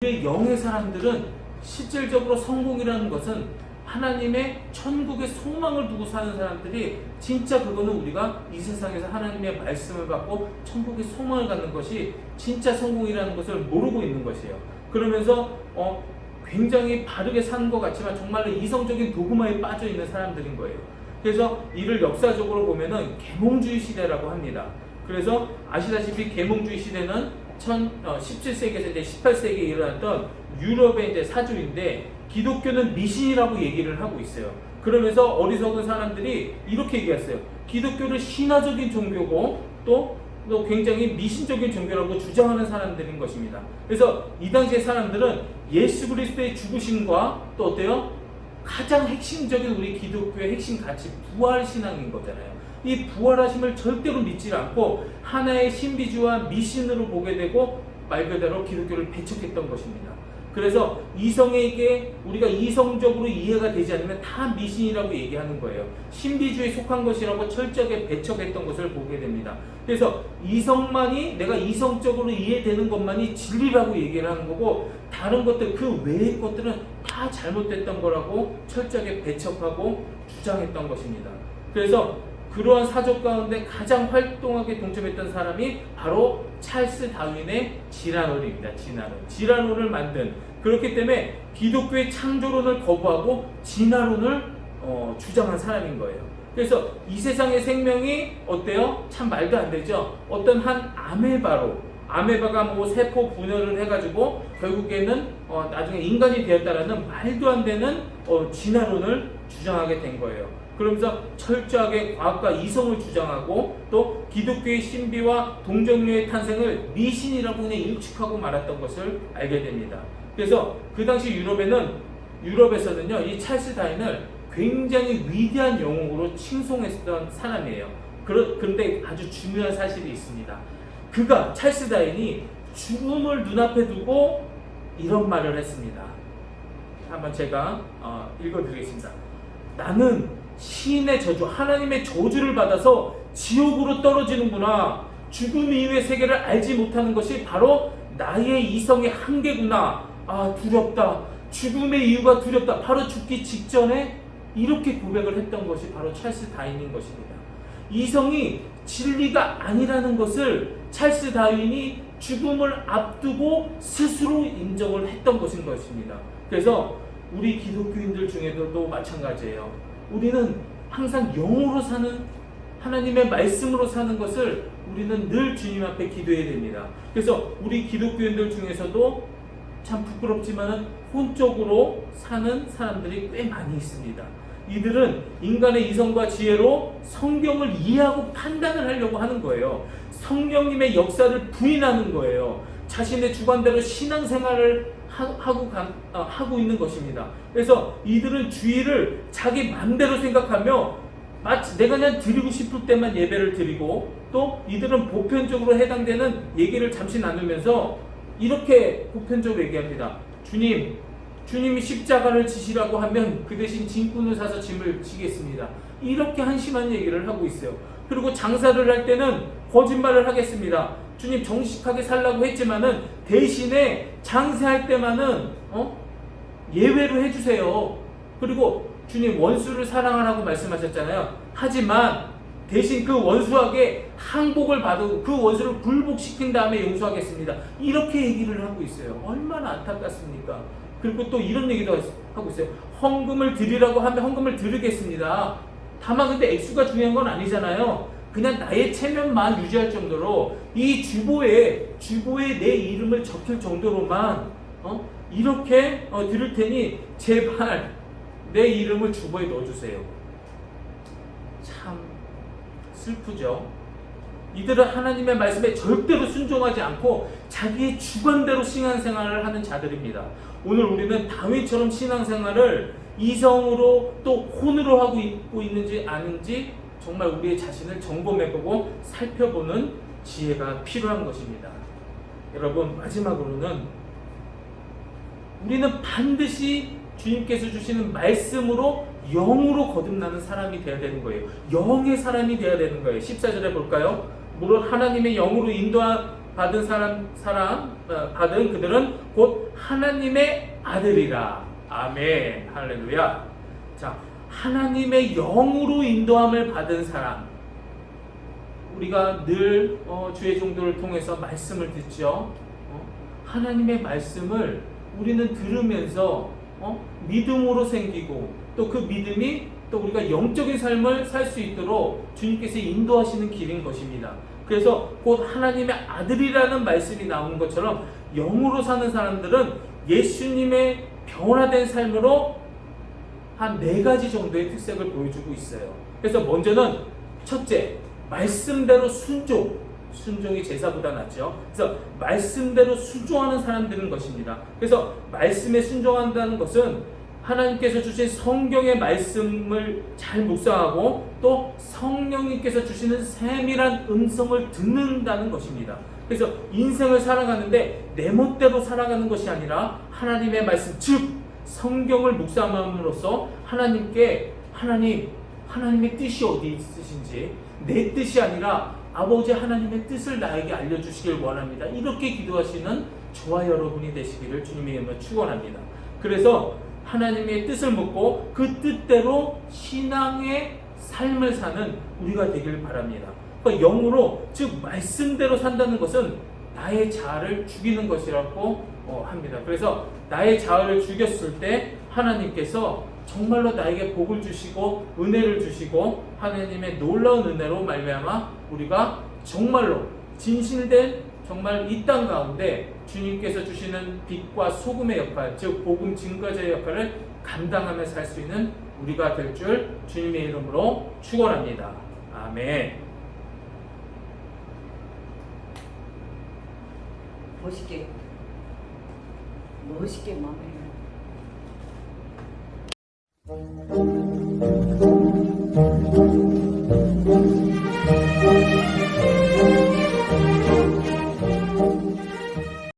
영의 사람들은 실질적으로 성공이라는 것은 하나님의 천국의 소망을 두고 사는 사람들이 진짜 그거는 우리가 이 세상에서 하나님의 말씀을 받고 천국의 소망을 갖는 것이 진짜 성공이라는 것을 모르고 있는 것이에요. 그러면서 굉장히 바르게 사는 것 같지만 정말로 이성적인 도구마에 빠져 있는 사람들인 거예요. 그래서 이를 역사적으로 보면은 계몽주의 시대라고 합니다. 그래서 아시다시피 계몽주의 시대는 17세기에서 이제 18세기에 일어났던 유럽의 이제 사주인데 기독교는 미신이라고 얘기를 하고 있어요. 그러면서 어리석은 사람들이 이렇게 얘기했어요. 기독교는 신화적인 종교고 또 굉장히 미신적인 종교라고 주장하는 사람들인 것입니다. 그래서 이 당시의 사람들은 예수 그리스도의 죽으심과 또 어때요? 가장 핵심적인 우리 기독교의 핵심 가치 부활신앙인 거잖아요. 이 부활하심을 절대로 믿지 않고 하나의 신비주의와 미신으로 보게 되고 말 그대로 기독교를 배척했던 것입니다. 그래서 이성에게 우리가 이성적으로 이해가 되지 않으면 다 미신이라고 얘기하는 거예요. 신비주의에 속한 것이라고 철저하게 배척했던 것을 보게 됩니다. 그래서 이성만이 내가 이성적으로 이해되는 것만이 진리라고 얘기를 하는 거고 다른 것들 그 외의 것들은 다 잘못됐던 거라고 철저하게 배척하고 주장했던 것입니다. 그래서 그러한 사족 가운데 가장 활동하게 동참했던 사람이 바로 찰스 다윈의 진화론입니다. 진화론을 만든, 그렇기 때문에 기독교의 창조론을 거부하고 진화론을 주장한 사람인 거예요. 그래서 이 세상의 생명이 어때요? 참 말도 안 되죠. 어떤 한 아메바가 뭐 세포 분열을 해가지고 결국에는 나중에 인간이 되었다라는 말도 안 되는 진화론을 주장하게 된 거예요. 그러면서 철저하게 과학과 이성을 주장하고 또 기독교의 신비와 동정녀의 탄생을 미신이라고 그냥 일축하고 말았던 것을 알게 됩니다. 그래서 그 당시 유럽에서는요, 이 찰스 다윈을 굉장히 위대한 영웅으로 칭송했던 사람이에요. 그런데 아주 중요한 사실이 있습니다. 찰스 다윈이 죽음을 눈앞에 두고 이런 말을 했습니다. 한번 제가 읽어드리겠습니다. 나는 신의 저주, 하나님의 저주를 받아서 지옥으로 떨어지는구나. 죽음 이후의 세계를 알지 못하는 것이 바로 나의 이성의 한계구나. 아, 두렵다. 죽음의 이유가 두렵다. 바로 죽기 직전에 이렇게 고백을 했던 것이 바로 찰스 다윈인 것입니다. 이성이 진리가 아니라는 것을 찰스 다윈이 죽음을 앞두고 스스로 인정을 했던 것인 것입니다. 그래서 우리 기독교인들 중에도 마찬가지예요. 우리는 항상 영으로 사는, 하나님의 말씀으로 사는 것을 우리는 늘 주님 앞에 기도해야 됩니다. 그래서 우리 기독교인들 중에서도 참 부끄럽지만 혼적으로 사는 사람들이 꽤 많이 있습니다. 이들은 인간의 이성과 지혜로 성경을 이해하고 판단을 하려고 하는 거예요. 성령님의 역사를 부인하는 거예요. 자신의 주관대로 신앙생활을 하고 있는 것입니다. 그래서 이들은 주의를 자기 맘대로 생각하며 마치 내가 그냥 드리고 싶을 때만 예배를 드리고 또 이들은 보편적으로 해당되는 얘기를 잠시 나누면서 이렇게 보편적으로 얘기합니다. 주님이 십자가를 지시라고 하면 그 대신 짐꾼을 사서 짐을 지겠습니다. 이렇게 한심한 얘기를 하고 있어요. 그리고 장사를 할 때는 거짓말을 하겠습니다. 주님 정직하게 살라고 했지만은 대신에 장사할 때만은 예외로 해주세요. 그리고 주님 원수를 사랑하라고 말씀하셨잖아요. 하지만 대신 그 원수에게 항복을 받고 그 원수를 굴복시킨 다음에 용서하겠습니다. 이렇게 얘기를 하고 있어요. 얼마나 안타깝습니까? 그리고 또 이런 얘기도 하고 있어요. 헌금을 드리라고 하면 헌금을 드리겠습니다. 다만 근데 액수가 중요한 건 아니잖아요. 그냥 나의 체면만 유지할 정도로 이 주보에 내 이름을 적힐 정도로만 이렇게 드릴 테니 제발 내 이름을 주보에 넣어주세요. 참 슬프죠. 이들은 하나님의 말씀에 절대로 순종하지 않고 자기의 주관대로 신앙생활을 하는 자들입니다. 오늘 우리는 다윗처럼 신앙생활을 이성으로 또 혼으로 하고 있는지 아닌지 정말 우리의 자신을 점검해보고 살펴보는 지혜가 필요한 것입니다. 여러분, 마지막으로는 우리는 반드시 주님께서 주시는 말씀으로 영으로 거듭나는 사람이 되어야 되는 거예요. 영의 사람이 되어야 되는 거예요. 14절에 볼까요? 물론 하나님의 영으로 받은 그들은 곧 하나님의 아들이라. 아멘. 할렐루야. 자, 하나님의 영으로 인도함을 받은 사람. 우리가 늘 주의 종도를 통해서 말씀을 듣죠. 하나님의 말씀을 우리는 들으면서 믿음으로 생기고, 또 그 믿음이 또 우리가 영적인 삶을 살 수 있도록 주님께서 인도하시는 길인 것입니다. 그래서 곧 하나님의 아들이라는 말씀이 나오는 것처럼 영으로 사는 사람들은 예수님의 변화된 삶으로 한 4가지 정도의 특색을 보여주고 있어요. 그래서 먼저는 첫째, 말씀대로 순종이 제사보다 낫죠. 그래서 말씀대로 순종하는 사람들인 것입니다. 그래서 말씀에 순종한다는 것은 하나님께서 주신 성경의 말씀을 잘 묵상하고 또 성령님께서 주시는 세밀한 음성을 듣는다는 것입니다. 그래서 인생을 살아가는데 내 멋대로 살아가는 것이 아니라 하나님의 말씀, 즉 성경을 묵상함으로써 하나님의 뜻이 어디 있으신지, 내 뜻이 아니라 아버지 하나님의 뜻을 나에게 알려주시길 원합니다. 이렇게 기도하시는 저와 여러분이 되시기를 주님의 이름으로 축원합니다. 그래서 하나님의 뜻을 묻고 그 뜻대로 신앙의 삶을 사는 우리가 되길 바랍니다. 그러니까 영으로, 즉 말씀대로 산다는 것은 나의 자아를 죽이는 것이라고 합니다. 그래서 나의 자아를 죽였을 때 하나님께서 정말로 나에게 복을 주시고 은혜를 주시고 하나님의 놀라운 은혜로 말미암아 우리가 정말로 진실된 정말 이 땅 가운데 주님께서 주시는 빛과 소금의 역할, 즉 복음 증거자의 역할을 감당하며 살 수 있는 우리가 될 줄 주님의 이름으로 축원합니다. 아멘. 멋있게 마무리를.